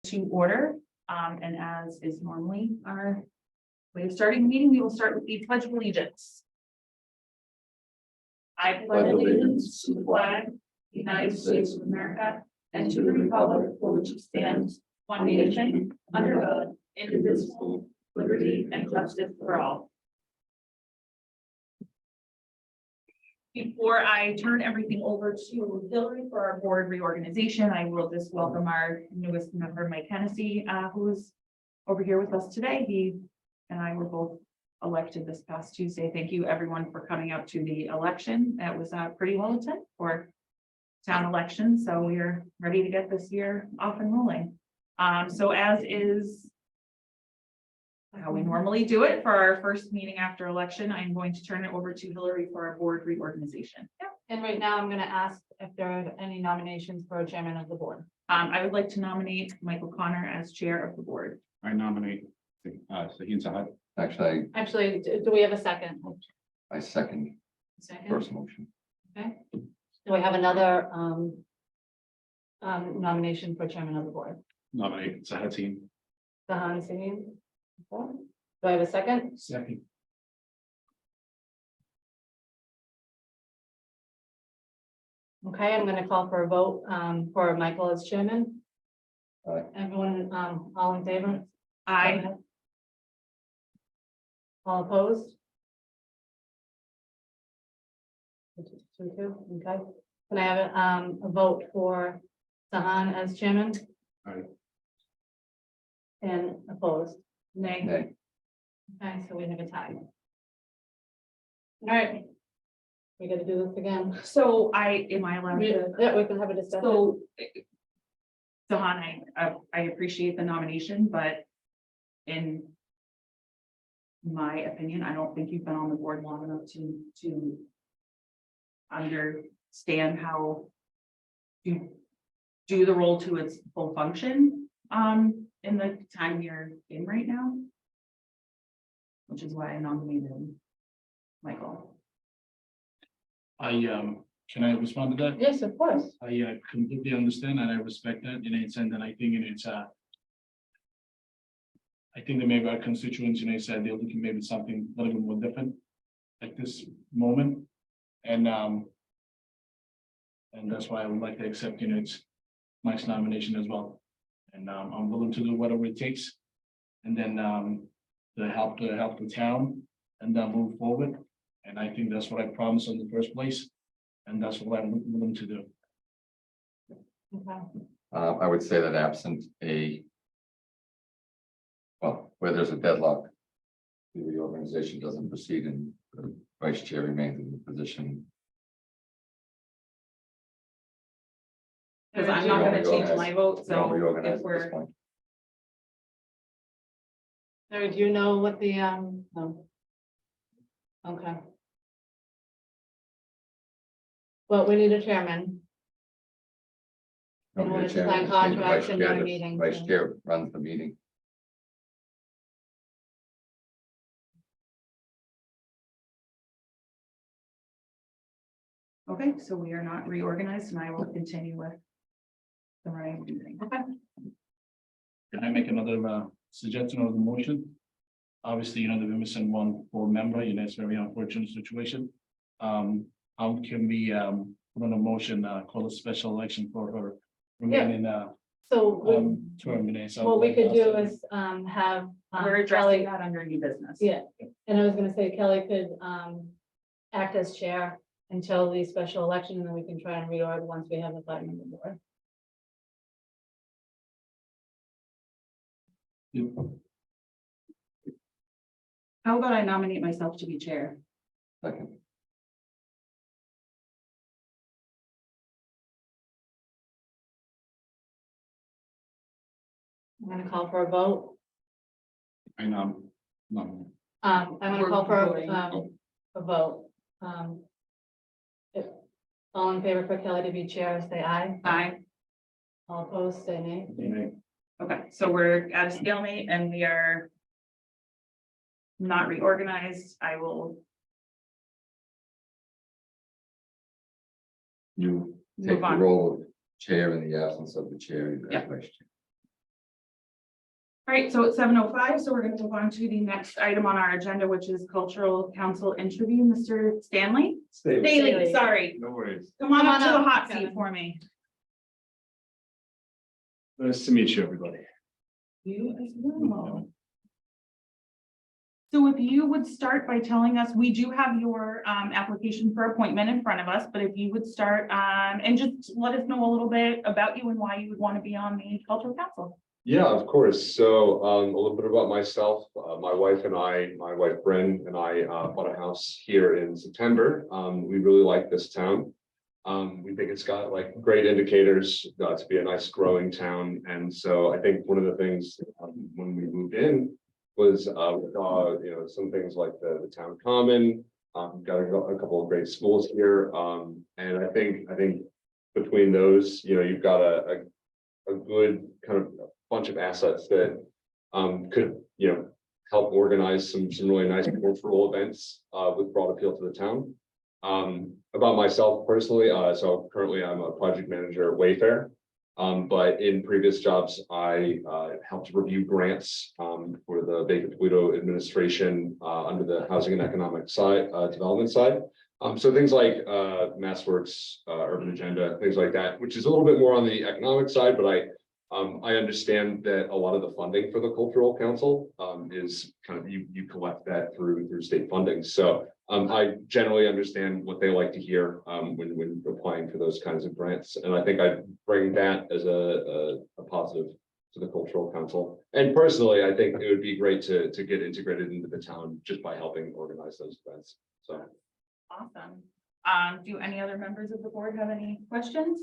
to order, and as is normally our way of starting the meeting, we will start with the Pledge of Allegiance. I pledge allegiance to the flag of the United States of America and to the republic for which it stands, one nation, under God, indivisible, liberty and justice for all. Before I turn everything over to Hillary for our board reorganization, I will just welcome our newest member, Mike Hennessy, who is over here with us today. He and I were both elected this past Tuesday. Thank you everyone for coming out to the election. That was pretty well attended for town election. So we are ready to get this year off and rolling. So as is how we normally do it for our first meeting after election, I'm going to turn it over to Hillary for our board reorganization. Yeah. And right now I'm going to ask if there are any nominations for chairman of the board. I would like to nominate Michael Connor as chair of the board. I nominate Sahin Sahad. Actually, do we have a second? I second Second. first motion. Okay. Do we have another nomination for chairman of the board? Nominate Sahin. Sahan Singh. Okay. Do I have a second? Second. Okay, I'm going to call for a vote for Michael as chairman. Aye. Everyone, all in favor? I All opposed? 2-2, okay. Can I have a vote for Sahan as chairman? Aye. And opposed? nay. Nay. Okay, so we have a tie. All right. We gotta do this again. So am I allowed to? Yeah, we can have a discussion. So, Sahan, I appreciate the nomination, but in my opinion, I don't think you've been on the board long enough to understand how to do the role to its full function in the time you're in right now, which is why I nominated Michael. Can I respond to that? Yes, of course. I completely understand and I respect that, and I think it's I think that maybe our constituents, said they're looking maybe something a little bit more different at this moment. And that's why I would like to accept, it's Mike's nomination as well. And I'm willing to do whatever it takes. And then to help the town and then move forward. And I think that's what I promised in the first place. And that's what I'm willing to do. Okay. I would say that absent where there's a deadlock, the reorganization doesn't proceed and the vice chair remains in the position. Because I'm not gonna change my vote, We don't so reorganize if at this we're, point. Larry, do you know what the, no. Okay. Well, we need a chairman. No, In the order to chairman sign is named the contracts vice and chair. run The meetings, Vice and- chair runs the meeting. okay, so we are not reorganized and I will continue with the running meeting. Okay. Can I make another suggestion of the motion? Obviously, they're missing one board member, it's a very unfortunate situation. How can we put on a motion, call a special election for her remaining So term? So what we could do is have. We're addressing Kelly- that under new business. Yeah, and I was gonna say Kelly could act as chair until the special election, and then we can try and reorg once we have a 5-member board. How about I nominate myself to be chair? Second. I'm gonna call for a vote. I know. I'm gonna We're call for voting. a vote. If all in favor for Kelly to be chair, say aye. Aye. All opposed, say nay. Okay, so we're at a stalemate and we are not reorganized. I will You Move take the on. role of chair in the absence of the chair. Yeah. Vice chair. All right, so it's 7:05, so we're going to move on to the next item on our agenda, which is cultural council interview. Mr. Stanley? Staley, sorry. No worries. Come on Come up on to the up, hot seat Kevin. for me. Nice to meet you, everybody. You as well. So if you would start by telling us, we do have your application for appointment in front of us, but if you would start and just let us know a little bit about you and why you would want to be on the cultural council. Yeah, of course. So a little bit about myself. My wife Bryn and I bought a house here in September. We really like this town. We think it's got like great indicators to be a nice growing town. And so I think one of the things when we moved in was some things like the town common. Got a couple of great schools here. And I think between those, you've got a good kind of bunch of assets that could help organize some really nice cultural events with broad appeal to the town. About myself personally, so currently I'm a project manager at Wayfair, but in previous jobs I helped review grants for the Baker Toledo administration under the housing and economic side development side. So things like MassWorks, Urban Agenda, things like that, which is a little bit more on the economic side, but I understand that a lot of the funding for the Cultural Council is kind of you collect that through state funding. So I generally understand what they like to hear when applying for those kinds of grants, and I think I bring that as a positive to the Cultural Council. And personally, I think it would be great to get integrated into the town just by helping organize those events. So Awesome. Do any other members of the board have any questions?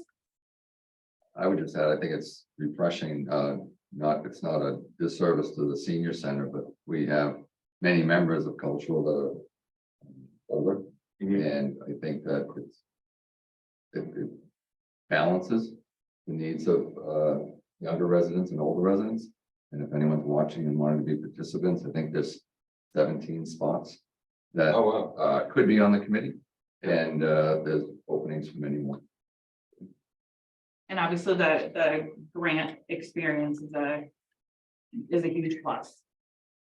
I would just add, I think it's refreshing, it's not a disservice to the senior center, but we have many members of cultural that are older. And I think that it balances the needs of younger residents and older residents. And if anyone's watching and wanting to be participants, I think there's 17 spots that could be on the committee, and there's openings for many more. And obviously the grant experience is a huge plus.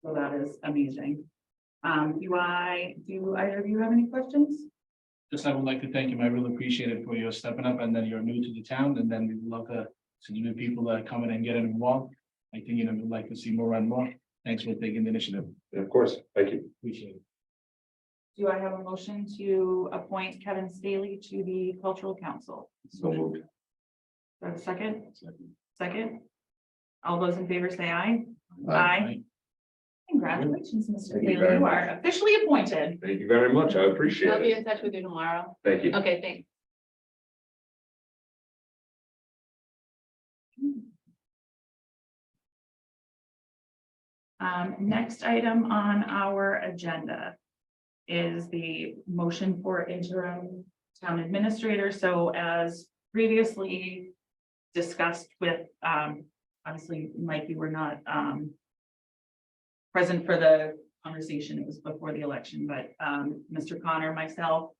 So that is amazing. Do either of you have any questions? Just I would like to thank you. I really appreciate it for your stepping up, and then you're new to the town, and then we'd love to see new people that come in and get involved. I think we'd like to see more and more. Thanks for taking the initiative. and of course, thank you. Appreciate it. Do I have a motion to appoint Kevin Staley to the Cultural Council? So moved. Do I have a second? Second. All those in favor say aye. Aye. Congratulations, Mr. Thank you Staley. very You much. are officially appointed. Thank you very much. I appreciate I'll be it. in touch with you tomorrow. Thank you. Okay, thanks. Next item on our agenda is the motion for interim town administrator. So as previously discussed with, obviously, Mike, you were not present for the conversation. It was before the election, but Mr. Connor, myself,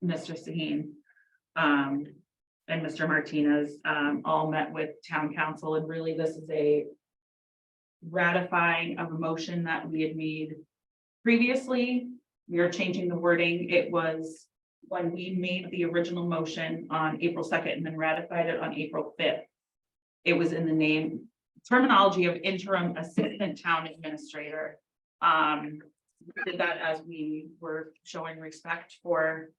Mr. Saheen, and Mr. Martinez all met with town council, and really this is a ratifying of a motion that we had made previously. We are changing the wording. It was when we made the original motion on April 2nd and then ratified it on April 5th. It was in the name terminology of interim assistant town administrator. We did that as we were showing respect for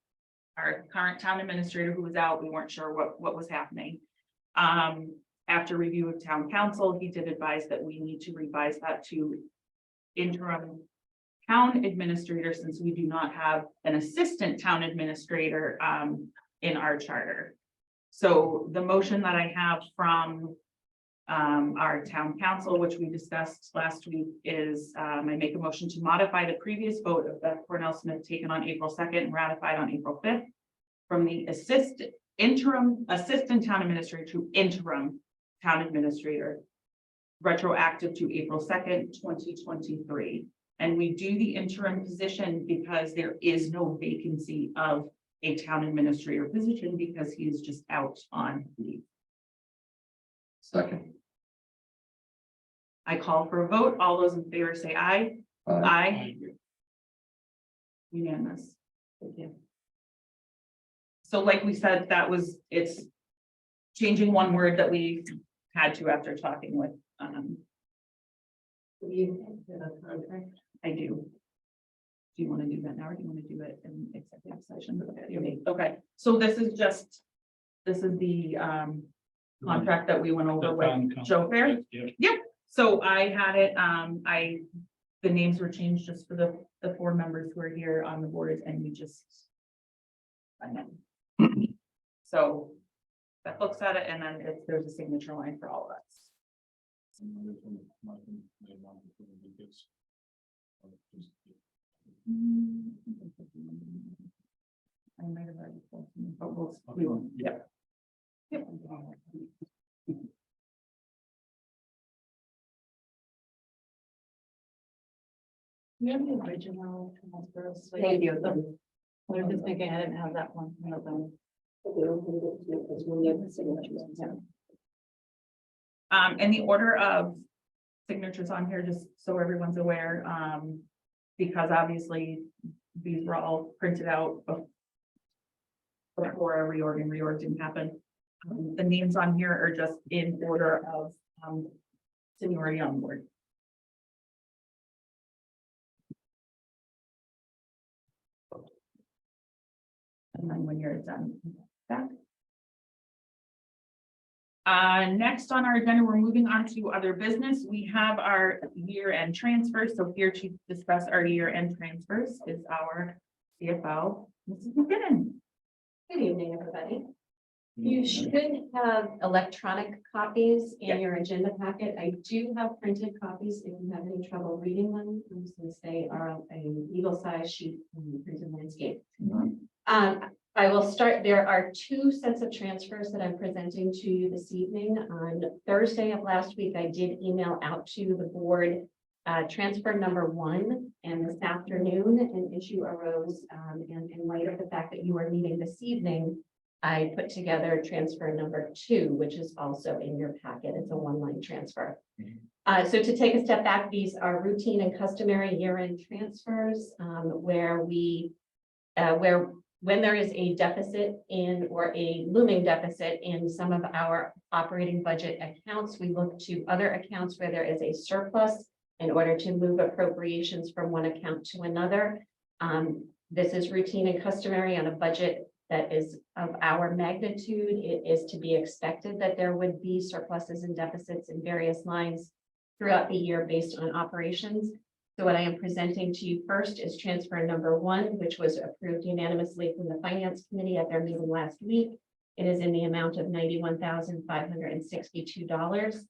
our current town administrator who was out. We weren't sure what was happening. After review of town council, he did advise that we need to revise that to interim town administrator, since we do not have an assistant town administrator in our charter. So the motion that I have from our town council, which we discussed last week, is I make a motion to modify the previous vote of Beth Cornell Smith taken on April 2nd and ratified on April 5th from the interim assistant town administrator to interim town administrator, retroactive to April 2nd, 2023. And we do the interim position because there is no vacancy of a town administrator position because he is just out on leave. Second. I call for a vote. All those in favor say aye. Aye. Unanimous. Thank you. So like we said, it's changing one word that we had to after talking with, I do. Do you want to do that now or do you want to do it in executive session? Okay, so this is the contract that we went over with Joe Fair. Yeah. So I had it, the names were changed just for the 4 members who are here on the board and we just. So that looks at it and then there's a signature line for all of us. I might have already told you, but we will, yep. Yep. You have the original transfers. Thank you. I was just thinking I didn't have that one. In the order of signatures on here, just so everyone's aware, because obviously these were all printed out before a reorg didn't happen. The names on here are just in order of seniority on board. And then when you're done, back. Next on our agenda, we're moving on to other business. We have our year-end transfers. So here to discuss our year-end transfers is our CFO, Mrs. McKinnon. Good evening, everybody. You should have electronic copies in your agenda packet. I do have printed copies if you have any trouble reading them, since they are a legal size sheet in printed landscape. I will start. There are 2 sets of transfers that I'm presenting to you this evening. On Thursday of last week, I did email out to the board transfer number 1, and this afternoon an issue arose, and in light of the fact that you are meeting this evening, I put together transfer number 2, which is also in your packet. It's a 1-line transfer. So to take a step back, these are routine and customary year-end transfers, where when there is a deficit in or a looming deficit in some of our operating budget accounts, we look to other accounts where there is a surplus in order to move appropriations from one account to another. This is routine and customary on a budget that is of our magnitude. It is to be expected that there would be surpluses and deficits in various lines throughout the year based on operations. So what I am presenting to you first is transfer number 1, which was approved unanimously from the Finance Committee at their meeting last week. It is in the amount of $91,562.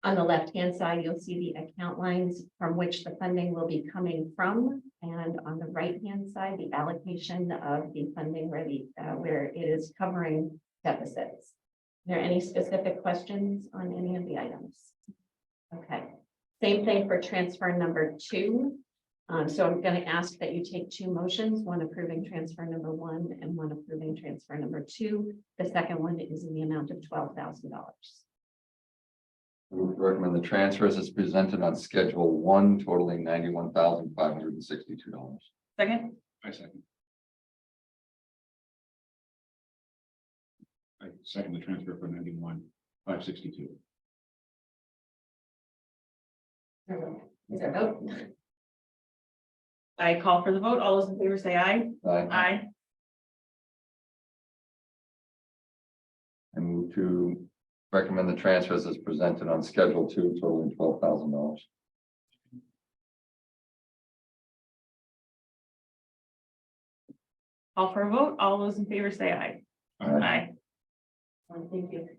On the left-hand side, you'll see the account lines from which the funding will be coming from. And on the right-hand side, the allocation of the funding where it is covering deficits. Are there any specific questions on any of the items? Okay. Same thing for transfer number 2. So I'm going to ask that you take 2 motions, one approving transfer number 1 and one approving transfer number 2. The second one is in the amount of $12,000. I would recommend the transfers as presented on schedule 1 totaling $91,562. Second, I second. I second the transfer for 91,562. Is there a vote? I call for the vote. All those in favor say aye. Aye. Aye. I move to recommend the transfers as presented on schedule 2 totaling $12,000. Call for a vote. All those in favor say aye. Aye. Thank you.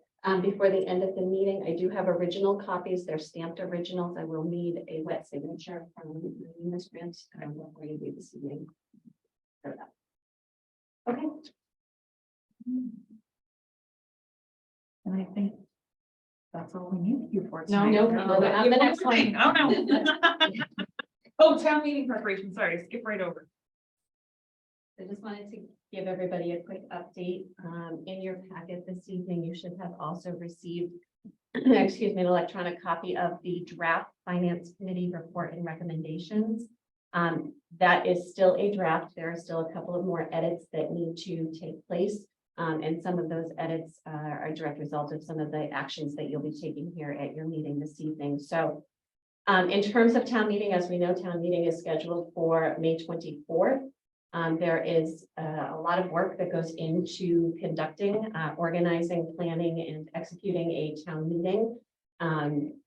Before the end of the meeting, I do have original copies. They're stamped originals. I will need a wet signature from Ms. Grant before you leave this evening. Okay. And I think that's all we need you for No, tonight. no, on the next one. Oh, no. Oh, town meeting preparation. Sorry, skip right over. I just wanted to give everybody a quick update. In your packet this evening, you should have also received excuse me, an electronic copy of the draft Finance Committee report and recommendations. That is still a draft. There are still a couple of more edits that need to take place. And some of those edits are a direct result of some of the actions that you'll be taking here at your meeting this evening. So in terms of town meeting, as we know, town meeting is scheduled for May 24th. There is a lot of work that goes into conducting, organizing, planning, and executing a town meeting.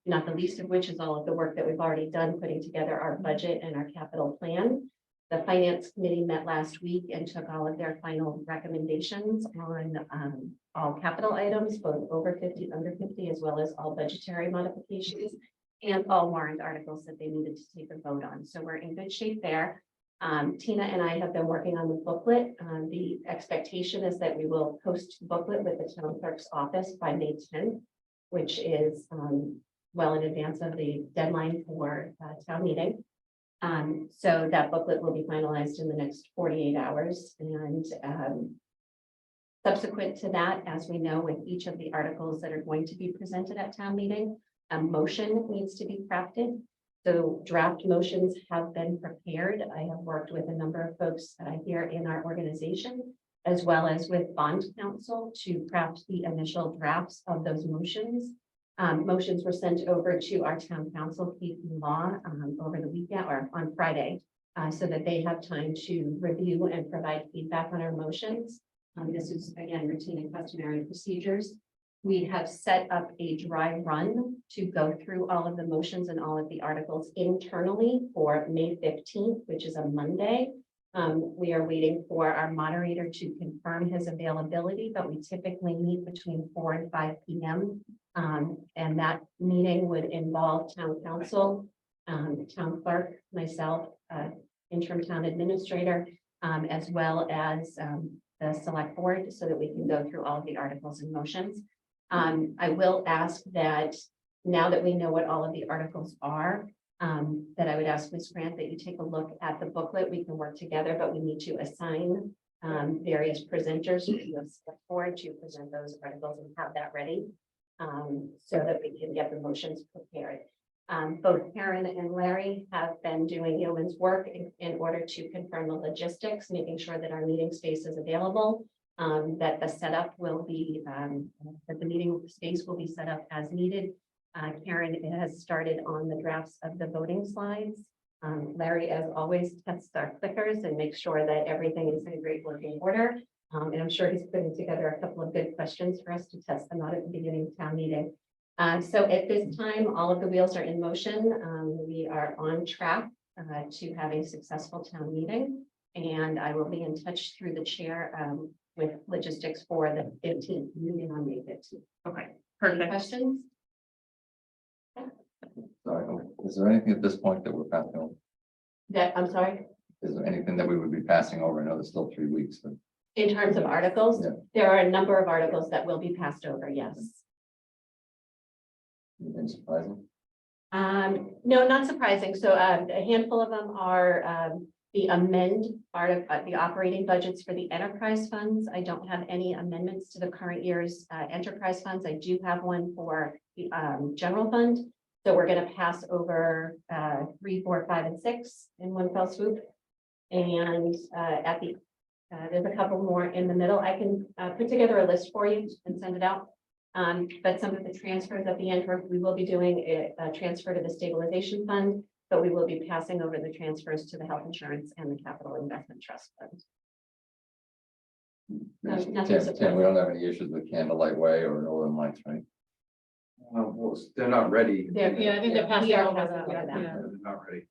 Not the least of which is all of the work that we've already done, putting together our budget and our capital plan. The Finance Committee met last week and took all of their final recommendations on all capital items, both over 50, under 50, as well as all budgetary modifications and all warrant articles that they needed to take a vote on. So we're in good shape there. Tina and I have been working on the booklet. The expectation is that we will post the booklet with the town clerk's office by May 10th, which is well in advance of the deadline for town meeting. So that booklet will be finalized in the next 48 hours. And subsequent to that, as we know, with each of the articles that are going to be presented at town meeting, a motion needs to be crafted. So draft motions have been prepared. I have worked with a number of folks here in our organization, as well as with bond counsel, to craft the initial drafts of those motions. Motions were sent over to our town council, Keith Law, over the weekend or on Friday, so that they have time to review and provide feedback on our motions. This is again routine and customary procedures. We have set up a dry run to go through all of the motions and all of the articles internally for May 15th, which is a Monday. We are waiting for our moderator to confirm his availability, but we typically meet between 4 and 5 p.m. And that meeting would involve town council, town clerk, myself, interim town administrator, as well as the select board, so that we can go through all of the articles and motions. I will ask that now that we know what all of the articles are, that I would ask Ms. Grant that you take a look at the booklet. We can work together, but we need to assign various presenters to the select board to present those articles and have that ready, so that we can get the motions prepared. Both Karen and Larry have been doing yeoman's work in order to confirm the logistics, making sure that our meeting space is available. That the setup will be, that the meeting space will be set up as needed. Karen has started on the drafts of the voting slides. Larry, as always, tests our clickers and makes sure that everything is in great working order. And I'm sure he's putting together a couple of good questions for us to test them out at the beginning of town meeting. So at this time, all of the wheels are in motion. We are on track to have a successful town meeting. And I will be in touch through the chair with logistics for the 15th meeting on May 15th. Okay, Any perfect. questions? Sorry, is there anything at this point that we're passing over? I'm sorry, Is there anything that we would be passing over? I know there's still 3 weeks, but in terms of articles, Yeah. there are a number of articles that will be passed over, yes. anything surprising? No, not surprising. So a handful of them are the the operating budgets for the enterprise funds. I don't have any amendments to the current year's enterprise funds. I do have one for the general fund. So we're going to pass over 3, 4, 5, and 6 in one fell swoop. And at the there's a couple more in the middle. I can put together a list for you and send it out. But some of the transfers at the end, we will be doing a transfer to the stabilization fund, but we will be passing over the transfers to the health insurance and the capital investment trust fund. Nothing Tim, surprising. we don't have any issues with Candlelight Way or Northern Lights, right? Well, they're not ready. Yeah, I think they're passing We are over passing that. over that. Yeah. They're not ready.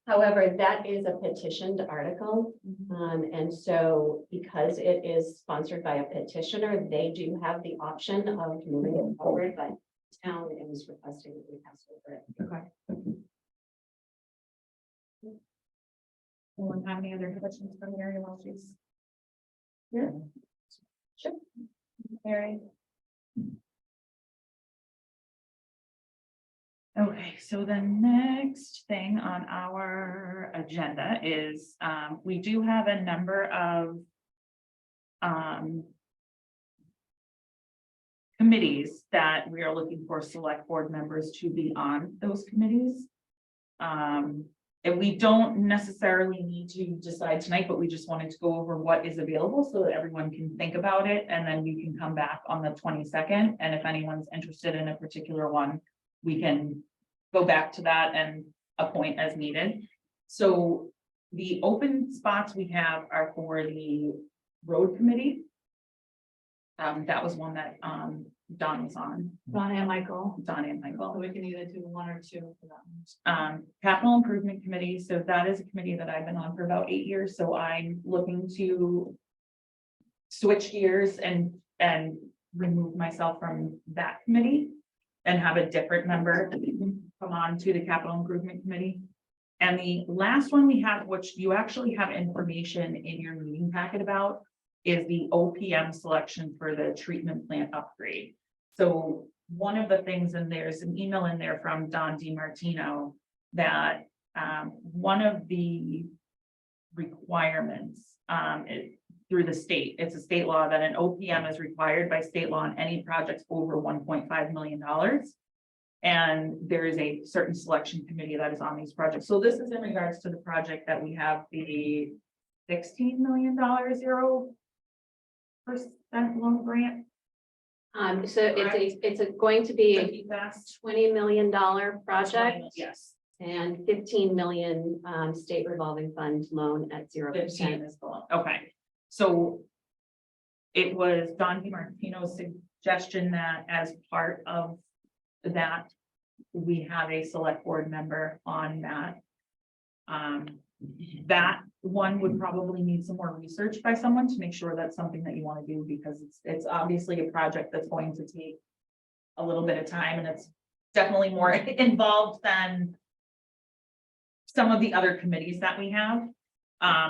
However, that is a petitioned article. And so because it is sponsored by a petitioner, they do have the option of moving it forward, but town is requesting that we pass over it. Thank you. Anyone have any other questions from Mary while she's? Yeah. Sure. Mary? Okay, so the next thing on our agenda is, we do have a number of committees that we are looking for select board members to be on those committees. And we don't necessarily need to decide tonight, but we just wanted to go over what is available so that everyone can think about it, and then we can come back on the 22nd. And if anyone's interested in a particular one, we can go back to that and appoint as needed. So the open spots we have are for the road committee. That was one that Don was on, Ron and Michael, Don and so Michael. we can either do one or two for that one. Capital Improvement Committee, so that is a committee that I've been on for about 8 years, so I'm looking to switch gears and remove myself from that committee and have a different member come on to the Capital Improvement Committee. And the last one we have, which you actually have information in your meeting packet about, is the OPM selection for the treatment plant upgrade. So one of the things, and there's an email in there from Don DiMartino, that one of the requirements through the state, it's a state law that an OPM is required by state law on any projects over $1.5 million. And there is a certain selection committee that is on these projects. So this is in regards to the project that we have the $16 million 0% loan grant. So it's going to be a Fast. $20 million project Yes, and 15 million state revolving fund loan at 0%. 15 is the loan. Okay, so it was Don DiMartino's suggestion that as part of that, we have a select board member on that. That one would probably need some more research by someone to make sure that's something that you want to do, because it's obviously a project that's going to take a little bit of time, and it's definitely more involved than some of the other committees that we have.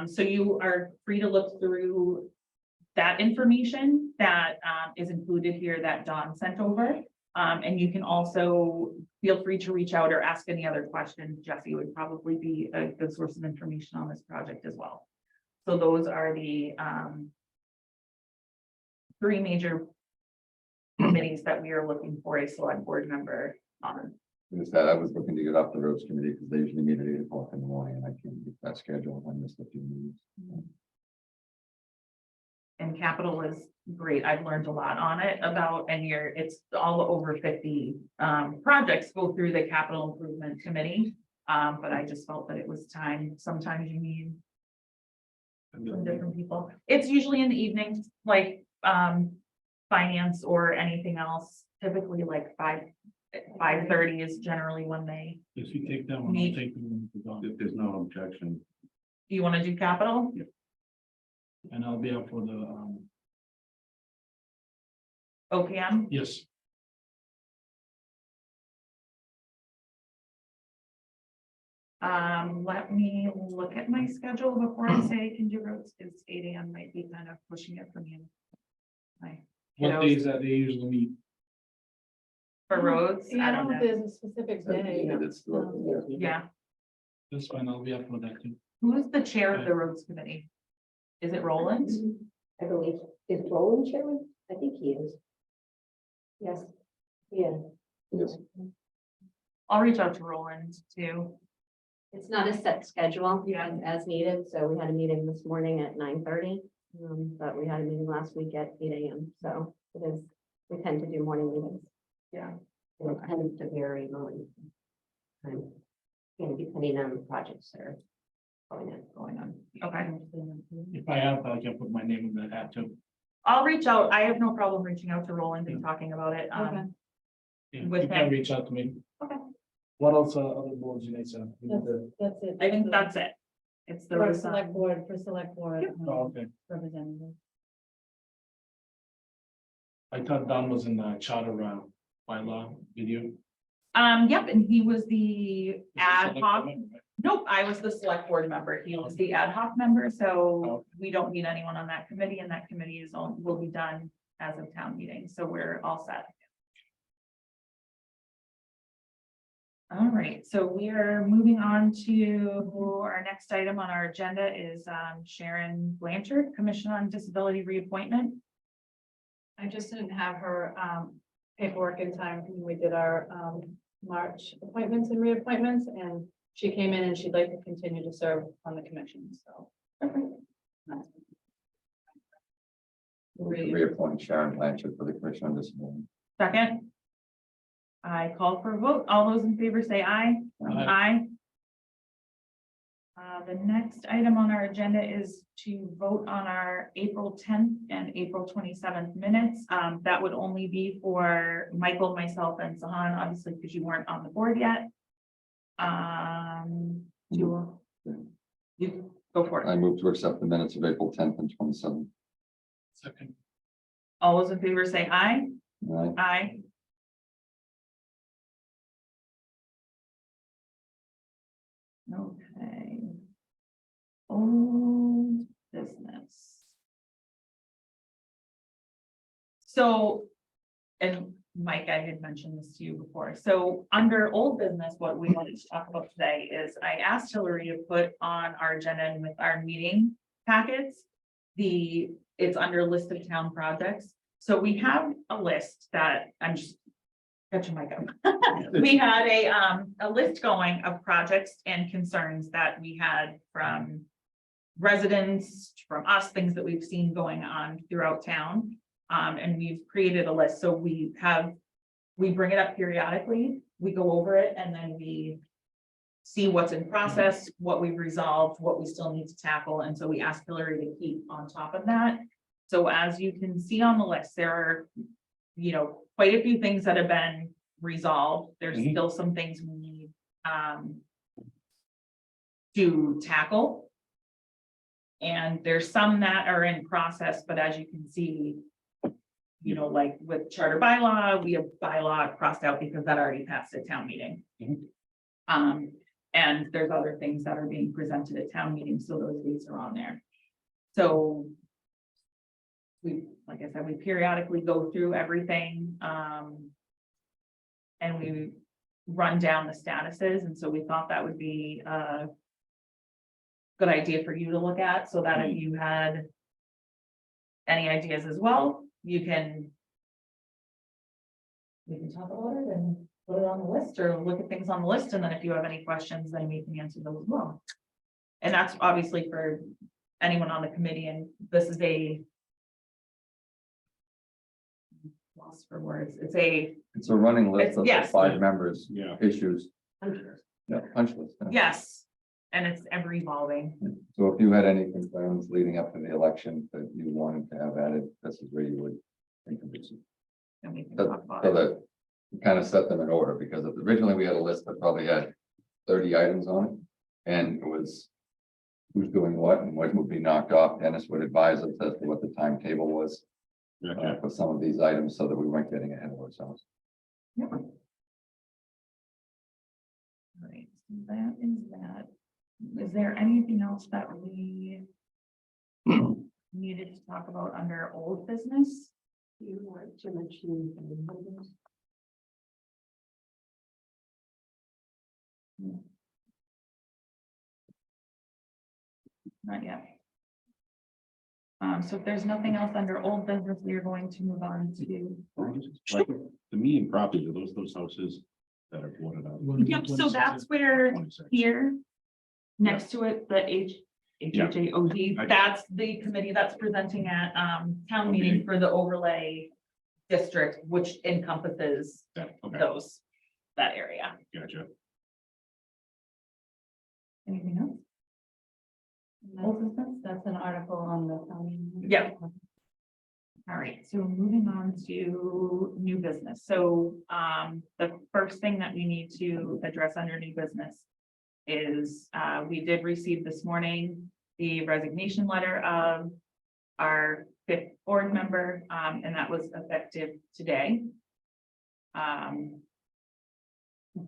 So you are free to look through that information that is included here that Don sent over. And you can also feel free to reach out or ask any other questions. Jesse would probably be a good source of information on this project as well. So those are the three major committees that we are looking for a select board member on. Just that I was looking to get off the roads committee because they usually meet at 8 o'clock in the morning and I can't get that scheduled. I missed a few meetings. And capital is great. I've learned a lot on it about, and it's all over 50 projects go through the capital improvement committee. But I just felt that it was time. Sometimes you need some different people. It's usually in the evening, like finance or anything else. Typically like 5:30 is generally when they. If you take that one, I'll take the one for Don. If there's no objection. You want to do capital? And I'll be up for the, OPM? yes, Let me look at my schedule before I say I can do roads, because 8 AM might be kind of pushing it for me. My what kiddos days that they usually meet? for roads, Yeah, I don't know. There's a specific day. Yeah, That's fine, I'll be up for that too. who's the chair of the roads committee? Is it Roland? I believe, is Roland chairman? I think he is. Yes. Yeah. Yes. I'll reach out to Roland too. It's not a set schedule. Yeah. As needed. So we had a meeting this morning at 9:30. But we had a meeting last week at 8 AM. So it is, we tend to do morning meetings. Yeah. And it tends to vary on. Depending on the projects that are going on. Okay, If I have, I can put my name in the hat too. I'll reach out. I have no problem reaching out to Roland and talking about it. Okay. Yeah, With you can him. reach out to me. Okay. What else other boards you need, sir? That's it. I think that's it. It's the For select board, Oh, okay. representative. I thought Don was in the charter bylaw video. Yep, and he was the ad Select hoc. board member, right? Nope, I was the select board member. He was the ad hoc member, so Oh. we don't need anyone on that committee, and that committee will be done as of town meeting, so we're all set. All right, so we are moving on to our next item on our agenda is Sharon Blanchard, Commission on Disability Reappointment. I just didn't have her paperwork in time when we did our March appointments and reappointments, and she came in and she'd like to continue to serve on the commission, so. Reappoint Sharon Blanchard for the commission on disability. Second. I call for a vote. All those in favor say aye. Aye. The next item on our agenda is to vote on our April 10th and April 27th minutes. That would only be for Michael, myself, and Sahan, obviously, because you weren't on the board yet. You go for it. I move to accept the minutes of April 10th and 27th. Second. All those in favor say aye. Aye. Aye. Okay. Old business. So, and Mike, I had mentioned this to you before. So under old business, what we wanted to talk about today is I asked Hillary to put on our agenda and with our meeting packets. It's under list of town projects. So we have a list that I'm just. Got your mic up. We had a list going of projects and concerns that we had from residents, from us, things that we've seen going on throughout town. And we've created a list. So we bring it up periodically, we go over it, and then we see what's in process, what we've resolved, what we still need to tackle. And so we asked Hillary to keep on top of that. So as you can see on the list, there are, quite a few things that have been resolved. There's still some things we need to tackle. And there's some that are in process, but as you can see, like with charter bylaw, we have bylaw crossed out because that already passed at town meeting. And there's other things that are being presented at town meeting, so those dates are on there. So like I said, we periodically go through everything, and we run down the statuses, and so we thought that would be a good idea for you to look at, so that if you had any ideas as well, we can talk about it and put it on the list, or look at things on the list, and then if you have any questions, then we can answer those as well. And that's obviously for anyone on the committee, and this is a lost for words. It's a running list of the yes. 5 members. Yeah. Issues. Yeah, punch list. yeah. yes, and it's ever evolving. So if you had any concerns leading up to the election that you wanted to have added, this is where you would introduce it. And we can So talk about so it. that you kind of set them in order, because originally we had a list that probably had 30 items on it. And it was who's doing what and what would be knocked off. Dennis would advise us as to what the timetable was for some of these items, so that we weren't getting ahead of ourselves. Yeah. All right, so that is that. Is there anything else that we needed to talk about under old business? You want to mention the numbers? Not yet. So if there's nothing else under old business, we are going to move on to. Like the median properties are those houses that are boarded up. Yep, so that's where 26. here, next to it, the HHAOD, that's the committee that's presenting at town meeting for the overlay district, which encompasses Yeah, okay, that area. gotcha. Anything else? Old business, that's an article on the county. Yeah. All right, so moving on to new business. So the first thing that we need to address under new business is we did receive this morning the resignation letter of our 5th board member, and that was effective today.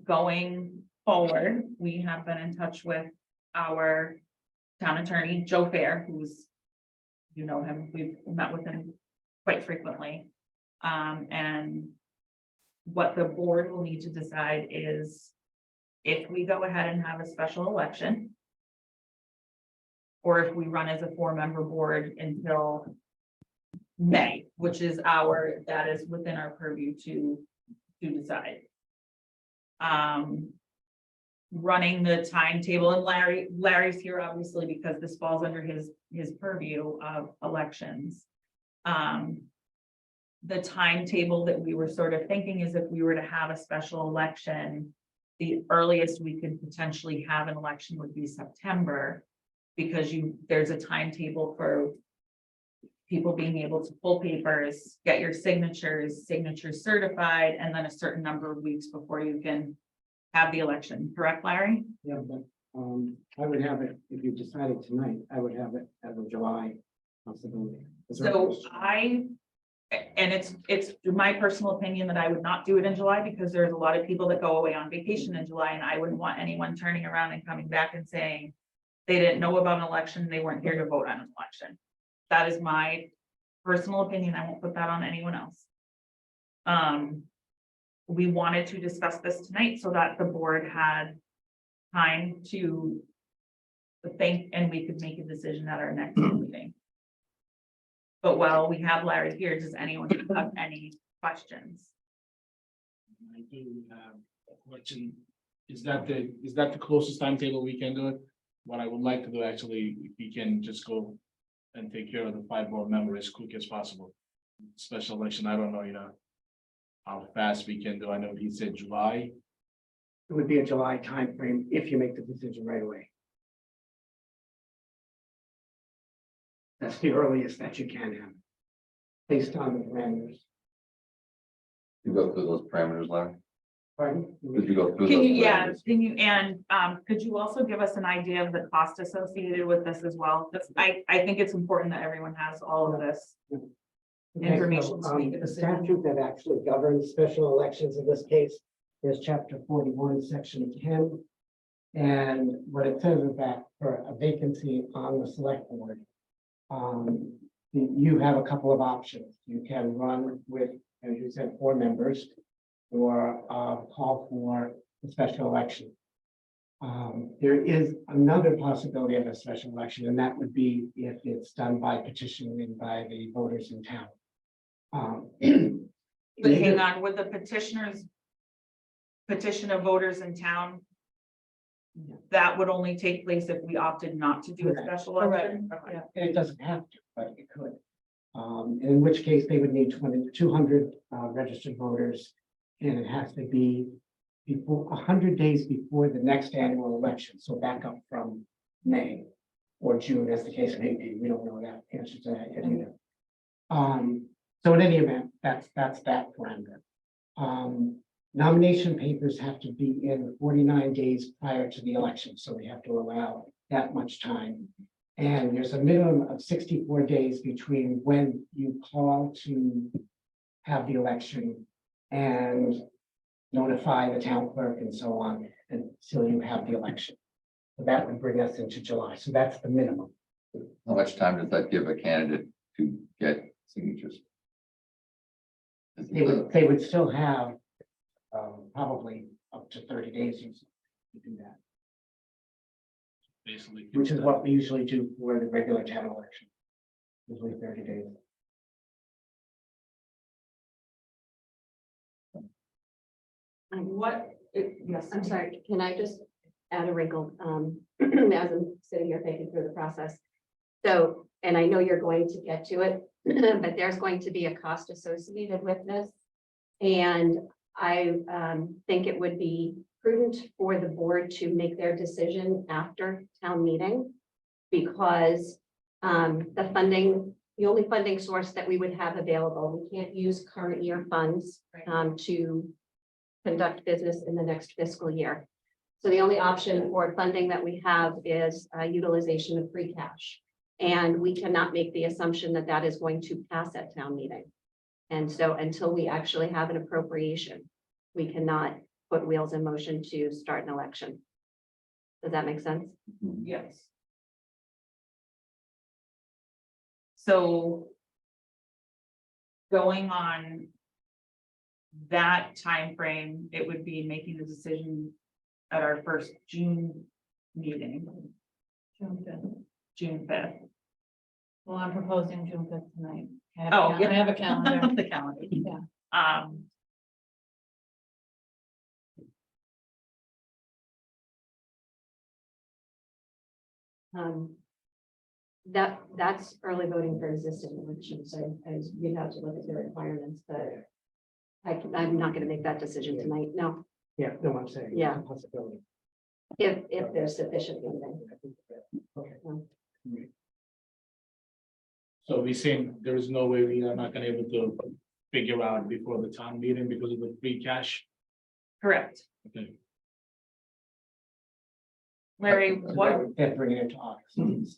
Going forward, we have been in touch with our town attorney, Joe Fair, who's, him, we've met with him quite frequently. And what the board will need to decide is if we go ahead and have a special election, or if we run as a 4-member board until May, which is that is within our purview to decide. Running the timetable, and Larry's here obviously because this falls under his purview of elections. The timetable that we were sort of thinking is if we were to have a special election, the earliest we could potentially have an election would be September. Because there's a timetable for people being able to pull papers, get your signatures certified, and then a certain number of weeks before you can have the election, correct, Larry? Yeah, but I would have it, if you decided tonight, I would have it as a July possibility. So and it's my personal opinion that I would not do it in July because there's a lot of people that go away on vacation in July, and I wouldn't want anyone turning around and coming back and saying they didn't know about an election, they weren't here to vote on an election. That is my personal opinion. I won't put that on anyone else. We wanted to discuss this tonight so that the board had time to think and we could make a decision at our next meeting. But while we have Larry here, does anyone have any questions? I do have a question. Is that the closest timetable we can do it? What I would like to do actually, if we can just go and take care of the 5 board members as quick as possible. Special election, I don't know, how fast we can do. I know he said July. It would be a July timeframe if you make the decision right away. That's the earliest that you can have, based on the parameters. You go through those parameters, Larry? Pardon? Could you go through? Can those you, parameters? could you also give us an idea of the cost associated with this as well? I think it's important that everyone has all of this. Information to make a The decision. statute that actually governs special elections in this case is chapter 41, section 10. And what it says is that for a vacancy on the select board, you have a couple of options. You can run with, as you said, 4 members, or call for a special election. There is another possibility of a special election, and that would be if it's done by petition and by the voters in town. But hang on, would the petitioners petition of voters in town? That would only take place if we opted not to do a special election? Okay. And it doesn't have to, but it could. In which case they would need 200 registered voters, and it has to be before 100 days before the next annual election. So back up from May or June, as the case may be. We don't know that answer to that yet either. So in any event, that's that parameter. Nomination papers have to be in 49 days prior to the election, so we have to allow that much time. And there's a minimum of 64 days between when you call to have the election and notify the town clerk and so on until you have the election. So that would bring us into July. So that's the minimum. How much time does that give a candidate to get signatures? They would still have probably up to 30 days to do that, Basically. which is what we usually do for the regular town election. Usually 30 days. Yes. I'm sorry, can I just add a wrinkle, as I'm sitting here thinking through the process? So, and I know you're going to get to it, but there's going to be a cost associated with this. And I think it would be prudent for the board to make their decision after town meeting. Because the only funding source that we would have available, we can't use current year funds to conduct business in the next fiscal year. So the only option for funding that we have is utilization of free cash. And we cannot make the assumption that that is going to pass at town meeting. And so until we actually have an appropriation, we cannot put wheels in motion to start an election. Does that make sense? Yes. So going on that time frame, it would be making the decision at our first June meeting. June 5th. Well, I'm proposing June 5th tonight. Oh, I have a calendar. The calendar. Yeah. Um, that's early voting for existing elections, so you'd have to look at the requirements, but I'm not gonna make that decision tonight, no, Yeah, no, I'm saying. Yeah. it's a possibility. if there's sufficient funding. Okay. So we saying there is no way we are not gonna able to figure out before the town meeting because of the free cash? Correct. Okay. Larry, what, Then bring it into August. The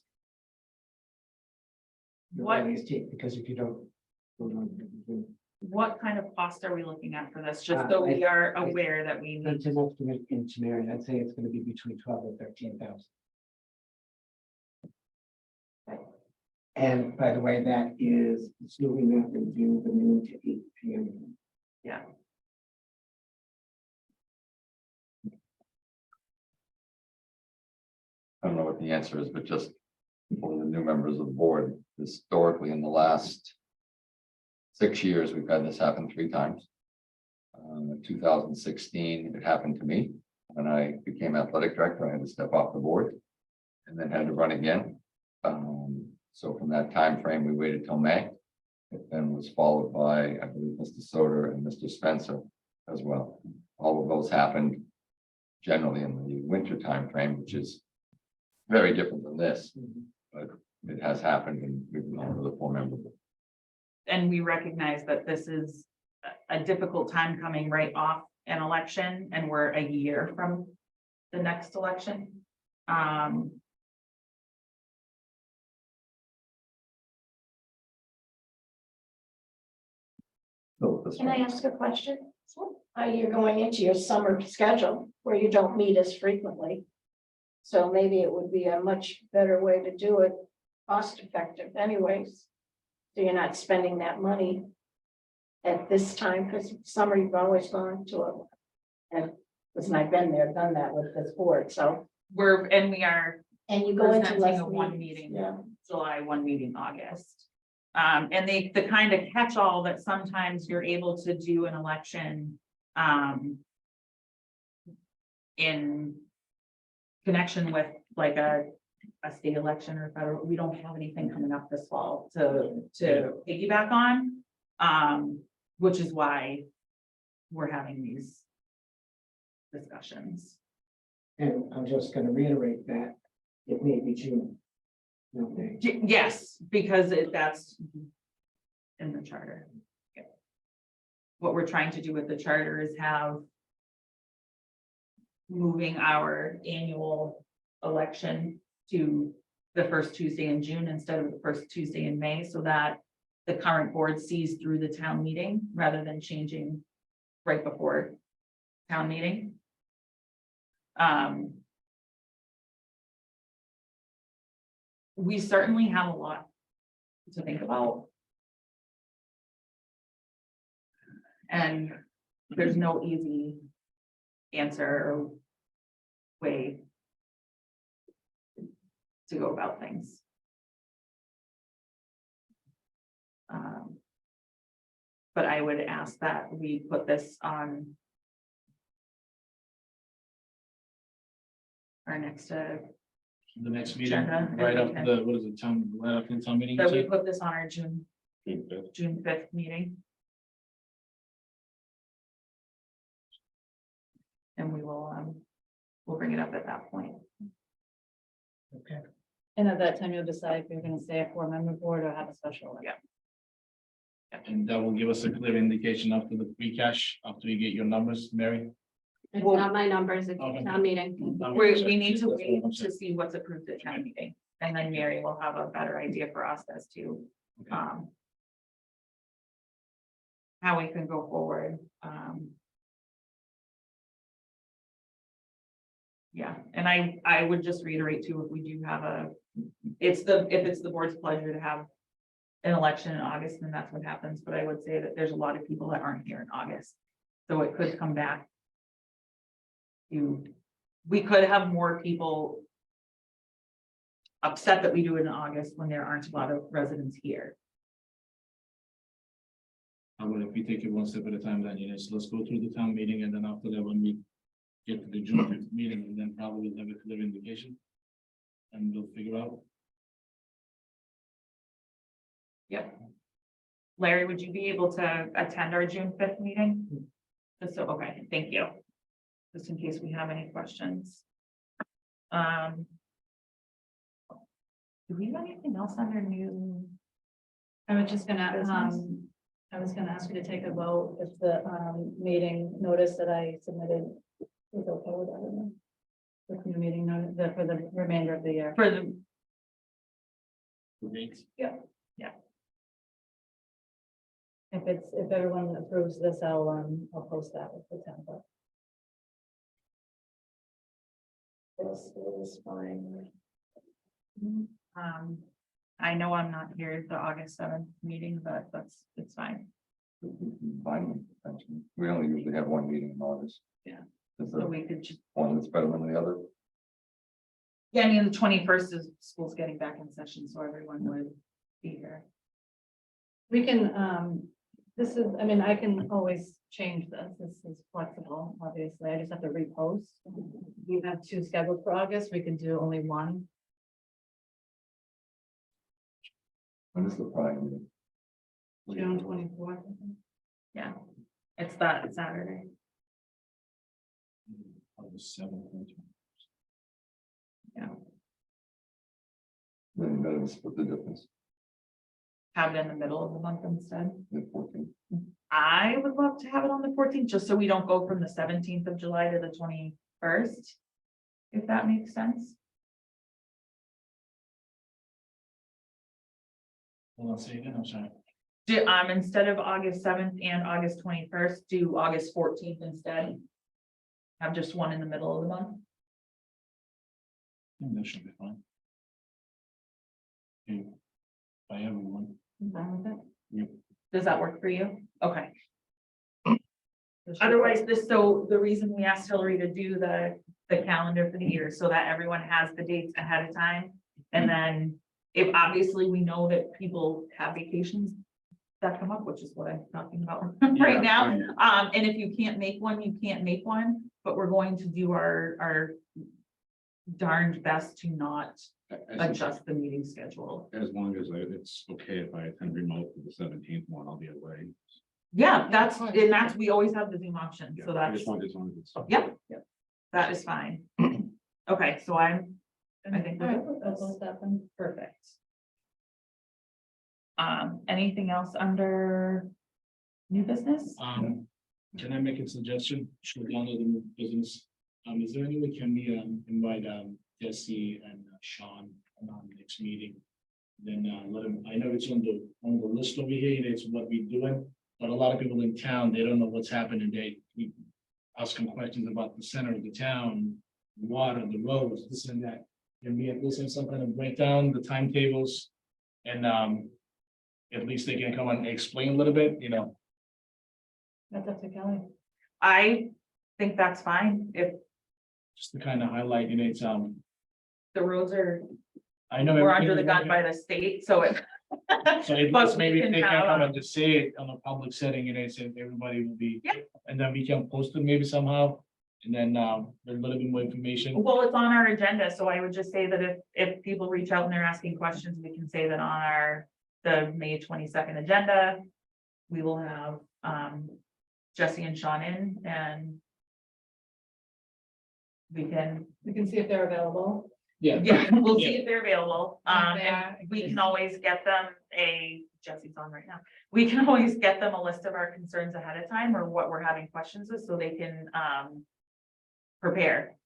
What- earliest date, because if you don't. what kind of cost are we looking at for this? Just so we are aware that we need. That's enough to make into Mary, I'd say it's gonna be between 12 and 13,000. And by the way, that is assuming that we do the noon to 8 p.m. I don't know what the answer is, but just for the new members of the board, historically, in the last 6 years, we've had this happen 3 times. In 2016, it happened to me. When I became athletic director, I had to step off the board and then had to run again. So from that time frame, we waited till May. It then was followed by, I believe, Mr. Soder and Mr. Spencer as well. All of those happened generally in the winter time frame, which is very different than this, but it has happened and we've gone with a 4-member. And we recognize that this is a difficult time coming right off an election, and we're a year from the next election. Can I ask a question? You're going into your summer schedule where you don't meet as frequently. So maybe it would be a much better way to do it, cost effective anyways. So you're not spending that money at this time, because summer you've always gone to a, and listen, I've been there, done that with this board, so. we are And you go into presenting less a 1 meetings, meeting, yeah. July, 1 meeting, August. And the kind of catch-all that sometimes you're able to do an election, in connection with like a state election or federal, we don't have anything coming up this fall to piggyback on. Which is why we're having these discussions. And I'm just gonna reiterate that it may be June. No May. Yes, because that's in the charter. Yeah. What we're trying to do with the charter is have moving our annual election to the first Tuesday in June instead of the first Tuesday in May, so that the current board sees through the town meeting rather than changing right before town meeting. We certainly have a lot to think about. And there's no easy answer or way to go about things. But I would ask that we put this on our next, The next meeting, Agenda, right and we after the, what is it, right after the town meeting? you that we said? put this on our June Okay. 5th meeting. And we will, we'll bring it up at that point. Okay. And at that time, you'll decide if you're gonna stay a 4-member board or have a special election. And that will give us a clear indication after the free cash, after we get your numbers, Mary. It's Well- not my numbers, it's Okay. town meeting. We need to That's wait what I'm to saying. see what's approved at town meeting, and then Mary will have a better idea for us as to, Okay. how we can go forward. Yeah, and I would just reiterate too, if we do have if it's the board's pleasure to have an election in August, then that's what happens, but I would say that there's a lot of people that aren't here in August. So it could come back to, we could have more people upset that we do it in August when there aren't a lot of residents here. How about if we take it one step at a time, then, so let's go through the town meeting, and then after that, when we get to the June 5th meeting, and then probably we'll have a clear indication. And we'll figure out. Yep. Larry, would you be able to attend our June 5th meeting? Just so, okay, thank you. Just in case we have any questions. Do we have anything else under new? I was just gonna, Business. I was gonna ask you to take a vote if the, meeting notice that I submitted was okay with everyone. The new meeting notice, for the remainder of the year. For the, If everyone approves this, I'll post that with the template. This is fine. I know I'm not here at the August 7th meeting, but it's fine. Fine, we only usually have one meeting in August. Yeah. Is So there we could just, one that's better than the other? yeah, I mean, the 21st is school's getting back in session, so everyone would be here. We can, this is, I mean, I can always change this. This is flexible, obviously. I just have to repost. We have 2 scheduled for August. We can do only 1. When is the Pride meeting? June 24th. Yeah, it's that Saturday. August 7th. Then you better split the difference, Have it in the middle of the month instead. the 14th. I would love to have it on the 14th, just so we don't go from the 17th of July to the 21st. If that makes sense. Hold on, say again, I'm sorry. Do, instead of August 7th and August 21st, do August 14th instead. Have just one in the middle of the month. I think that should be fine. Okay. By everyone. I'm fine with it. Yep. Does that work for you? Okay. Otherwise, so the reason we asked Hillary to do the calendar for the year, so that everyone has the dates ahead of time. And then if obviously we know that people have vacations that come up, which is what I'm talking about right now. And if you can't make one, you can't make one, but we're going to do our darned best to not adjust the meeting schedule. As long as it's okay if I attend remote for the 17th one, I'll be away. Yeah, and we always have the Zoom option, so I that's, just wanted, as long as it's. yep, that is fine. Okay, so I think we're good with That's this. what's happened. Perfect. Anything else under new business? Can I make a suggestion? Should down to the new business. Is there any way can we invite Jesse and Sean on the next meeting? Then let them, I know it's on the list over here, and it's what we're doing, but a lot of people in town, they don't know what's happening. We ask them questions about the center of the town, water, the roads, this and that. And we have listened some kind of breakdown, the timetables, and at least they can come and explain a little bit, That's up to Kelly. I think that's fine, if just to kind of highlight, it's the roads are, I know. we're under everything- the gun by the state, so it. So it but must, we maybe if can they can have, come and just say it on a public setting, so everybody will be. Yeah. And then we can post it maybe somehow, and then there's a little bit more information. Well, it's on our agenda, so I would just say that if people reach out and they're asking questions, we can say that on the May 22nd agenda. We will have Jesse and Sean in, and we can see if they're available. Yeah. we'll see if they're available. If they And are, we can always get them Jesse's on right now. We can always get them a list of our concerns ahead of time, or what we're having questions with, so they can prepare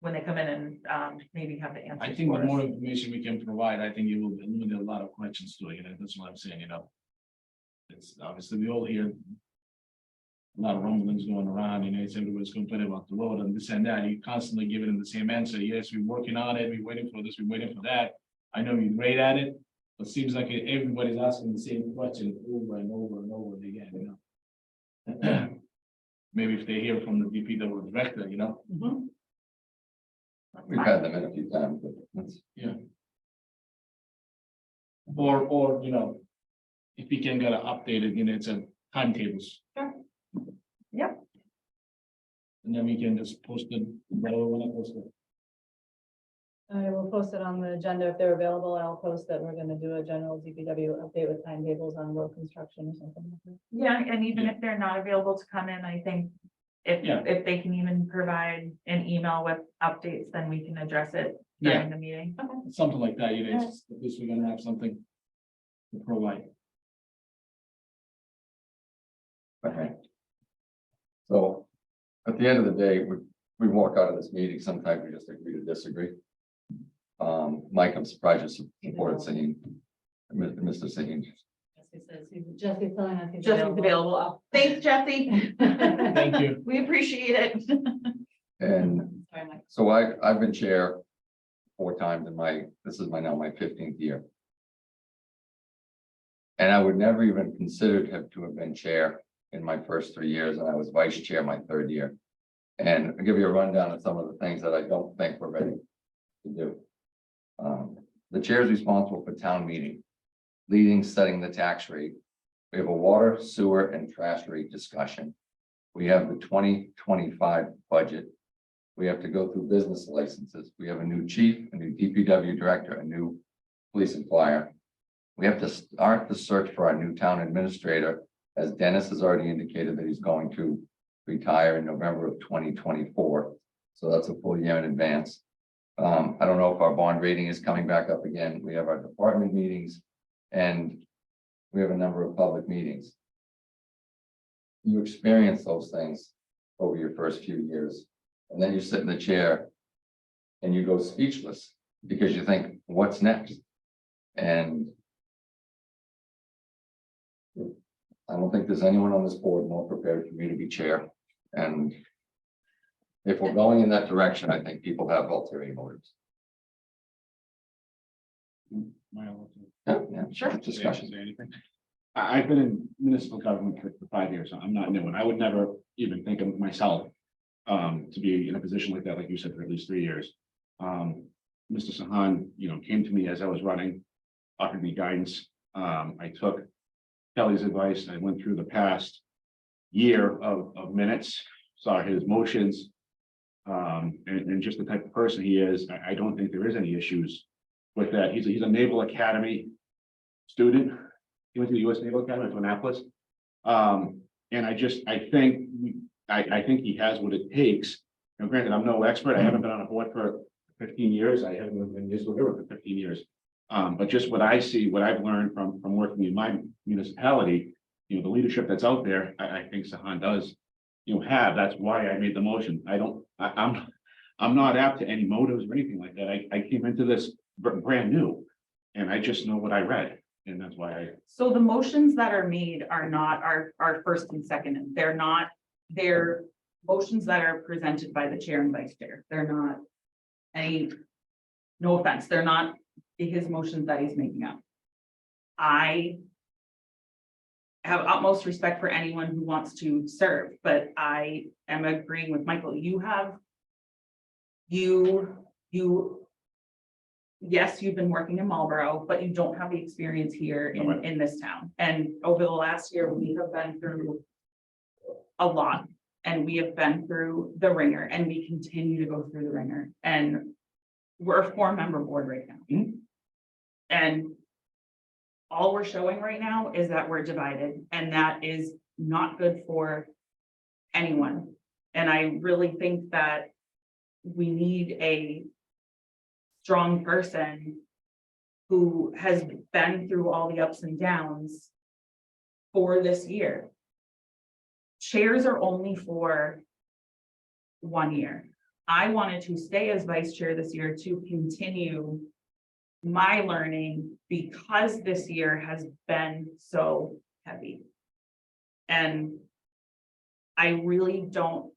when they come in and maybe have the answers. I think the for us. more information we can provide, I think it will eliminate a lot of questions to it, that's what I'm saying, It's obviously, we all hear a lot of rumblings going around, it's everybody's complaining about the road and this and that, you constantly giving them the same answer, yes, we're working on it, we're waiting for this, we're waiting for that. I know you're great at it, but it seems like everybody's asking the same question over and over and over again, Maybe if they hear from the DPW director, Mhm. We've had them in a few times, but that's. or if we can get it updated, it's a timetables. Sure. Yep. And then we can just post it, whatever we want to post it. I will post it on the agenda if they're available. I'll post that we're gonna do a general DPW update with timetables on road construction or something like that. Yeah, and even if they're not available to come in, I think Yeah. if they can even provide an email with updates, then we can address it during the meeting. Okay. Something like that, it's, at least we're gonna have something to provide. Okay. So at the end of the day, we walk out of this meeting, sometimes we just agree to disagree. Mike, I'm surprised you supported singing, Mr. Singing. Jesse's telling us he's Jesse's available. Thanks, Jesse. Thank you. We appreciate it. And Sorry, Mike. so I've been chair 4 times in this is now my 15th year. And I would never even consider to have been chair in my first 3 years, and I was vice chair my 3rd year. And I'll give you a rundown of some of the things that I don't think we're ready to do. The chair is responsible for town meeting, leading, setting the tax rate. We have a water, sewer, and trash rate discussion. We have the 2025 budget. We have to go through business licenses. We have a new chief, a new DPW director, a new police and fire. We have to start the search for our new town administrator, as Dennis has already indicated that he's going to retire in November of 2024. So that's a full year in advance. I don't know if our bond rating is coming back up again. We have our department meetings and we have a number of public meetings. You experience those things over your first few years, and then you sit in the chair and you go speechless because you think, what's next? And I don't think there's anyone on this board more prepared for me to be chair. And if we're going in that direction, I think people have ulterior motives. Yeah, Sure. discussion. Say anything? I've been in municipal government for 5 years, so I'm not new, and I would never even think of myself to be in a position like that, like you said, for at least 3 years. Mr. Sahan, came to me as I was running, offered me guidance. I took Kelly's advice. I went through the past year of minutes, saw his motions, and just the type of person he is. I don't think there is any issues with that. He's a Naval Academy student. He went to the U.S. Naval Academy at Annapolis. And I think he has what it takes. Granted, I'm no expert. I haven't been on a board for 15 years. I haven't been municipal government for 15 years. But just what I see, what I've learned from working in my municipality, the leadership that's out there, I think Sahan does, have. That's why I made the motion. I'm not apt to any motives or anything like that. I came into this brand new, and I just know what I read, and that's why So the motions that are made are not our first and second. They're motions that are presented by the chair and vice chair. They're not no offense, they're not his motions that he's making up. I have utmost respect for anyone who wants to serve, but I am agreeing with Michael. Yes, you've been working in Marlboro, but you don't have the experience here in this town. And over the last year, we have been through a lot, and we have been through the ringer, and we continue to go through the ringer. And we're a 4-member board right now. And all we're showing right now is that we're divided, and that is not good for anyone. And I really think that we need a strong person who has been through all the ups and downs for this year. Chairs are only for 1 year. I wanted to stay as vice chair this year to continue my learning because this year has been so heavy. And I really don't.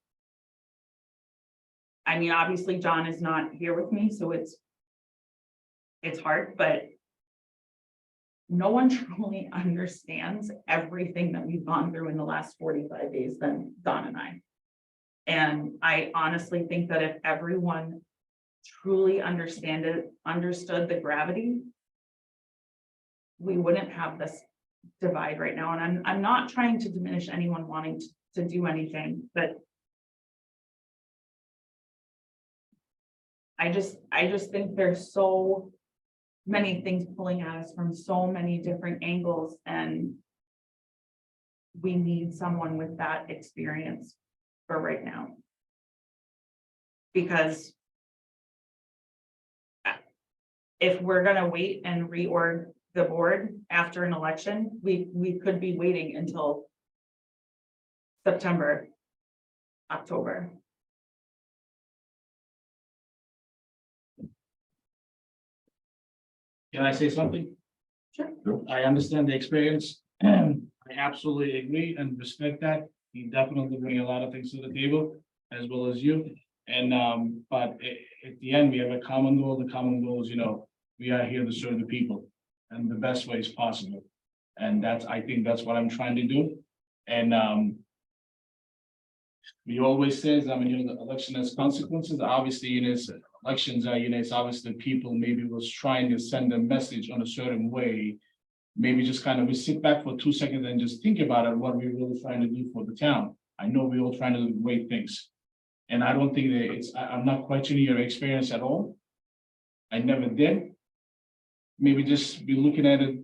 I mean, obviously John is not here with me, so it's hard, but no one truly understands everything that we've gone through in the last 45 days than Don and I. And I honestly think that if everyone truly understood the gravity, we wouldn't have this divide right now, and I'm not trying to diminish anyone wanting to do anything, but I just think there's so many things pulling at us from so many different angles, and we need someone with that experience for right now. Because if we're gonna wait and reorg the board after an election, we could be waiting until September, October. Can I say something? Sure. I understand the experience, and I absolutely agree and respect that. You definitely bring a lot of things to the table, as well as you. And, but at the end, we have a common goal. The common goal is, we are here to serve the people in the best ways possible. And I think that's what I'm trying to do. And, we always says, the election has consequences. Obviously, elections are, it's obviously people maybe was trying to send a message on a certain way. Maybe just kind of we sit back for 2 seconds and just think about it, what we're really trying to do for the town. I know we're all trying to do great things. And I don't think that I'm not questioning your experience at all. I never did. Maybe just be looking at it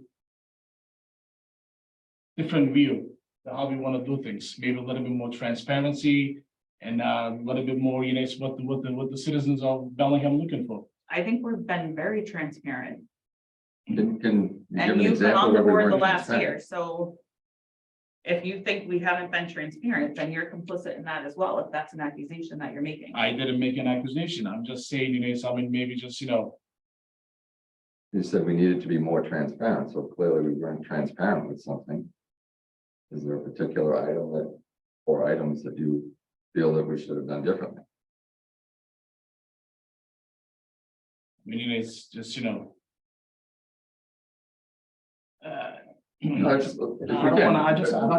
different view to how we want to do things, maybe a little bit more transparency and a little bit more, it's what the citizens of Bellingham looking for. I think we've been very transparent, Can you give and an you've been example on the where we board the weren't last transparent? year, so. If you think we haven't been transparent, then you're complicit in that as well, if that's an accusation that you're making. I didn't make an accusation. I'm just saying, maybe just, You said we needed to be more transparent, so clearly we weren't transparent with something. Is there a particular item or items that you feel that we should have done differently? it's just, No, I don't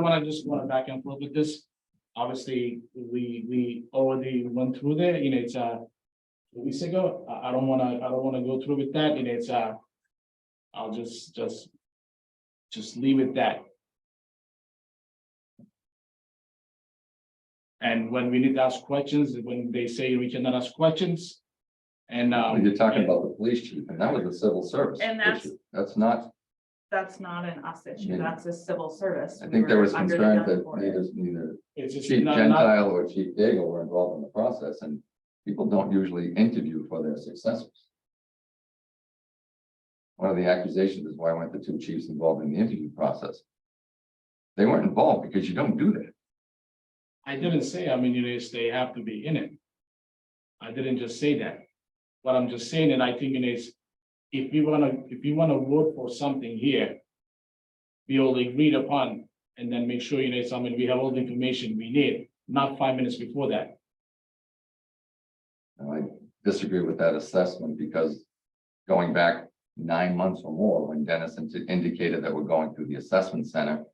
wanna just go back and forth with this. Obviously, we already went through there, it's 2 weeks ago. I don't wanna go through with that, it's I'll just leave it that. And when we need to ask questions, when they say we cannot ask questions. And You're talking about the police chief, and that was a civil service And that's- issue. That's not, an us issue, Yeah. that's a civil service. I We think there were was under the concern gun that for it. neither it's just Chief not, Gentile or Chief Daigle were involved in the process, and people don't usually interview for their successors. One of the accusations is why weren't the 2 chiefs involved in the interview process? They weren't involved because you don't do that. I didn't say, they have to be in it. I didn't just say that. What I'm just saying, and I think it is, if you wanna vote for something here, we all agreed upon, and then make sure, we have all the information we need, not 5 minutes before that. And I disagree with that assessment because going back 9 months or more, when Dennis indicated that we're going through the assessment center,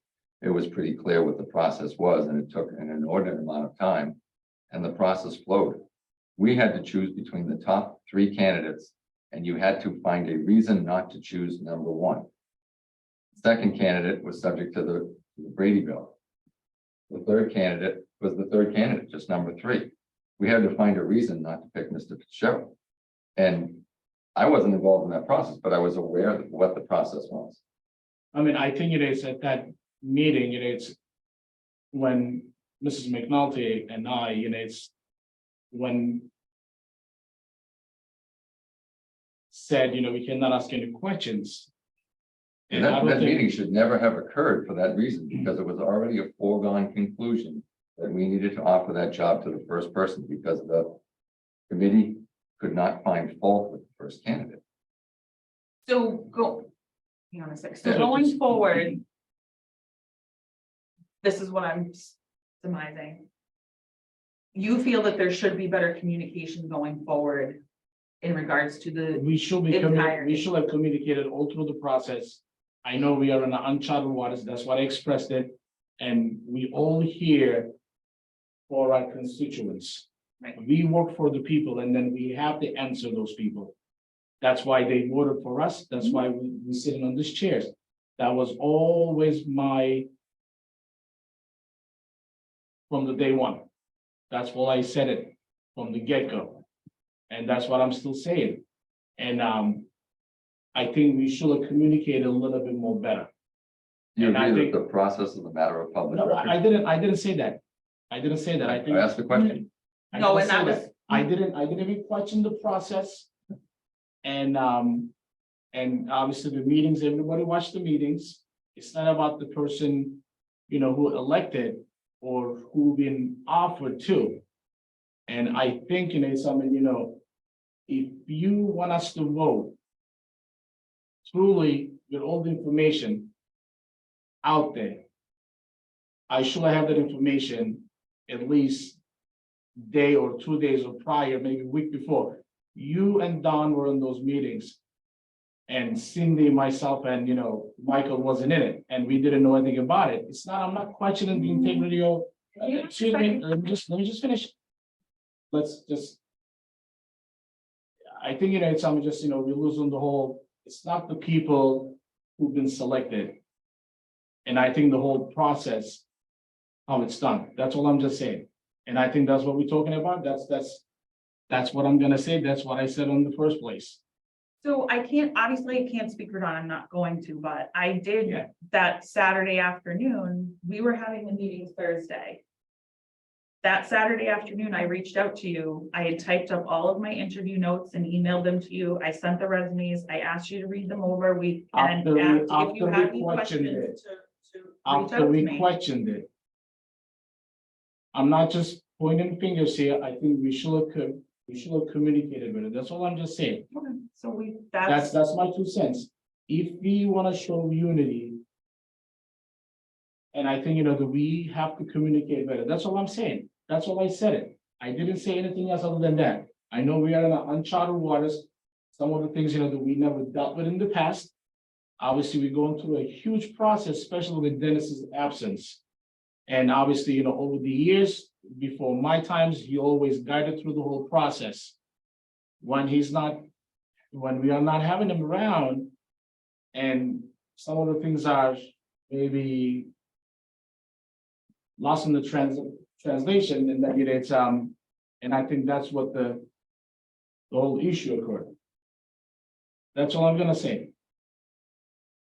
it was pretty clear what the process was, and it took an inordinate amount of time, and the process flowed. We had to choose between the top 3 candidates, and you had to find a reason not to choose number 1. Second candidate was subject to the Brady bill. The third candidate was the third candidate, just number 3. We had to find a reason not to pick Mr. Fitzgerald. And I wasn't involved in that process, but I was aware of what the process was. I think it is at that meeting, it's when Mrs. McNulty and I, it's when said, we cannot ask any questions. And And I don't that think, meeting should never have occurred for that reason, because it was already a foregone conclusion that we needed to offer that job to the first person, because the committee could not find fault with the first candidate. So hang on a sec, so Yeah. going forward. This is what I'm surmising. You feel that there should be better communication going forward in regards to the, we should have communicated all through the process. I know we are in uncharted waters, that's why I expressed it, and we all here for our constituents. Right. We work for the people, and then we have to answer those people. That's why they voted for us, that's why we're sitting on these chairs. That was always from the day one. That's why I said it from the get-go. And that's what I'm still saying. And I think we should have communicated a little bit more better. You And I agree think- that the process is a matter of public No, record? I didn't say that. I didn't say that. I think. I asked the question. I No, didn't and say that that. was- I didn't even question the process. And obviously the meetings, everybody watched the meetings. It's not about the person, who elected or who been offered to. And I think, if you want us to vote truly with all the information out there, I should have that information at least day or 2 days or prior, maybe a week before. You and Don were in those meetings. And Cindy, myself, and Michael wasn't in it, and we didn't know anything about it. I'm not questioning the integrity of, excuse me, let me just finish. Let's just. I think, it's something just, we lose on the whole, it's not the people who've been selected. And I think the whole process, how it's done, that's all I'm just saying. And I think that's what we're talking about. That's what I'm gonna say. That's what I said in the first place. So I can't speak for Don, I'm not going to, but I did Yeah. that Saturday afternoon, we were having the meetings Thursday. That Saturday afternoon, I reached out to you. I had typed up all of my interview notes and emailed them to you. I sent the resumes. I asked you to read them over. And After we- asked if you after had we any questioned questions to reach After out to we me. questioned it. I'm not just pointing fingers here. I think we should have communicated better. That's all I'm just saying. Okay, so That's my 2 cents. If we want to show unity. And I think, that we have to communicate better. That's all I'm saying. That's all I said it. I didn't say anything else other than that. I know we are in uncharted waters. Some of the things, that we never dealt with in the past. Obviously, we're going through a huge process, especially with Dennis's absence. And obviously, over the years, before my times, he always guided through the whole process. When we are not having him around. And some of the things are maybe lost in the translation, and that it's, and I think that's what the whole issue occurred. That's all I'm gonna say.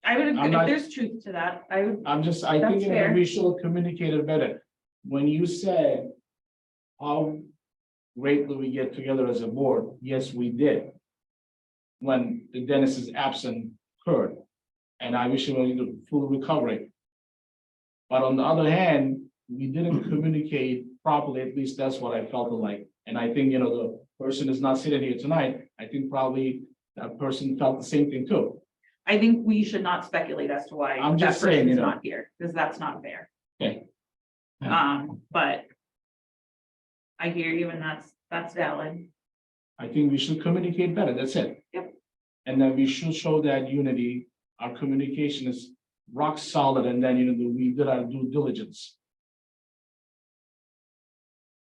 I would, I'm agree. If not- there's truth to that, I would, I think, That's fair. we should have communicated better. When you said how greatly we get together as a board, yes, we did. When the Dennis is absent occurred, and I wish him a full recovery. But on the other hand, we didn't communicate properly, at least that's what I felt like. And I think, the person is not sitting here tonight, I think probably that person felt the same thing too. I think we should not speculate as to why I'm that just saying, person is you know. not here, because that's not fair. Okay. But I hear you, and that's valid. I think we should communicate better, that's it. Yep. And then we should show that unity, our communication is rock solid, and then, we did our due diligence.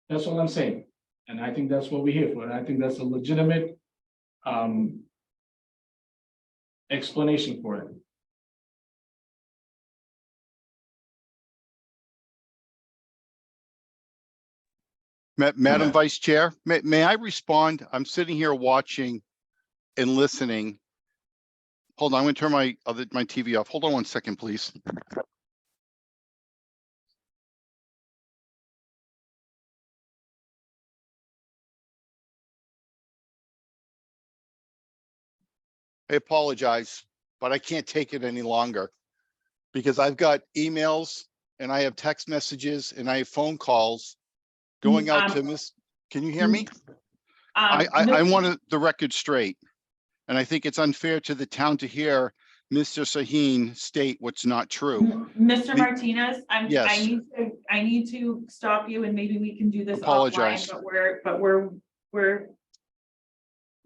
That's all I'm saying, and I think that's what we're here for, and I think that's a legitimate explanation for it. Madam Vice Chair, may I respond? I'm sitting here watching and listening. Hold on, I'm gonna turn my TV off. Hold on 1 second, please. I apologize, but I can't take it any longer because I've got emails and I have text messages and I have phone calls going out to Miss. Can you hear me? I wanted the record straight. And I think it's unfair to the town to hear Mr. Sahin state what's not true. Mr. Martinez, Yes. I need to stop you, and maybe we can do this Apologize. offline, but we're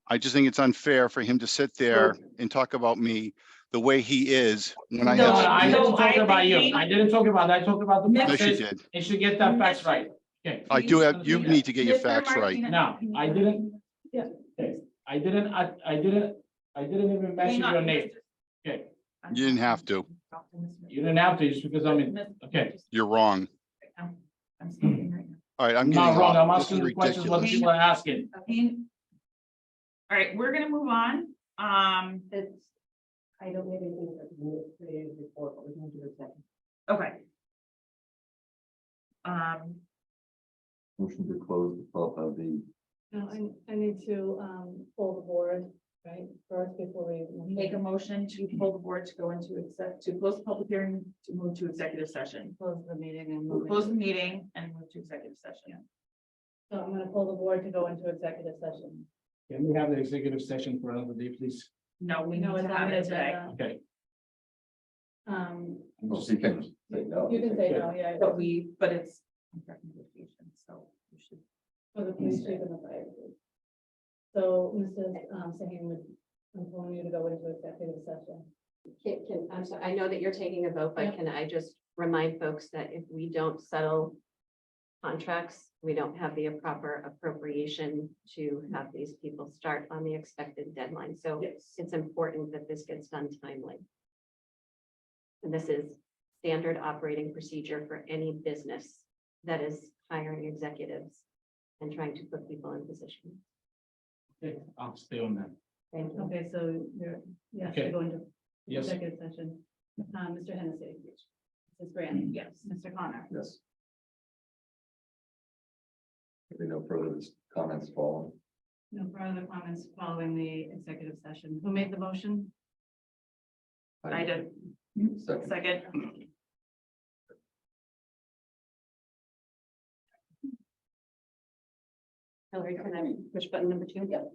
I just think it's unfair for him to sit there and talk about me the way he is when I No, have. I didn't So talk I about you, think- I didn't talk about that, I talked about the Yes, Yes, you process, did. and should get that facts right. Okay. I do have, you need to get your Mr. facts right. Martinez- Now, I didn't. Yeah. Okay, I didn't even mention Hang on, your name. Okay, You didn't have to. talk to Mr. You didn't have to, just because I'm in, okay. You're wrong. I'm speaking right now. All right, I'm I'm getting not wrong, I'm off. This is asking the questions what ridiculous. people are asking. Okay. All right, we're gonna move on. It's, I don't need anything creative report, but we can do a second. Okay. Motion to close the, No, I need to, pull the board, right, first before we. Make a motion to pull the board to go into to close the public hearing, to move to executive session. Close the meeting and. We'll close the meeting and move to executive session. So I'm gonna pull the board to go into executive session. Can we have the executive session for another day, please? No, we No, need it's to on have the it today. agenda. Okay. Um, well, you can say no. you can say no, yeah, But it's contract negotiation, so we should. for the police chief and the fire chief. So, Mrs. Sahim, I'm calling you to go into executive session. I'm sorry, I know that you're taking a vote, Yeah. but can I just remind folks that if we don't settle contracts, we don't have the proper appropriation to have these people start on the expected deadline. So Yes. it's important that this gets done timely. And this is standard operating procedure for any business that is hiring executives and trying to put people in position. Okay, I'll stay on that. Thank you. Okay, so you're, yes, Okay. to go into Yes. executive session. Mr. Hennessy. Mrs. Grant. Yes. Mr. Connor. Yes. There'll be no further comments following. No further comments following the executive session. Who made the motion? I did. Second. Second. Hillary, can I push button number 2? Yep.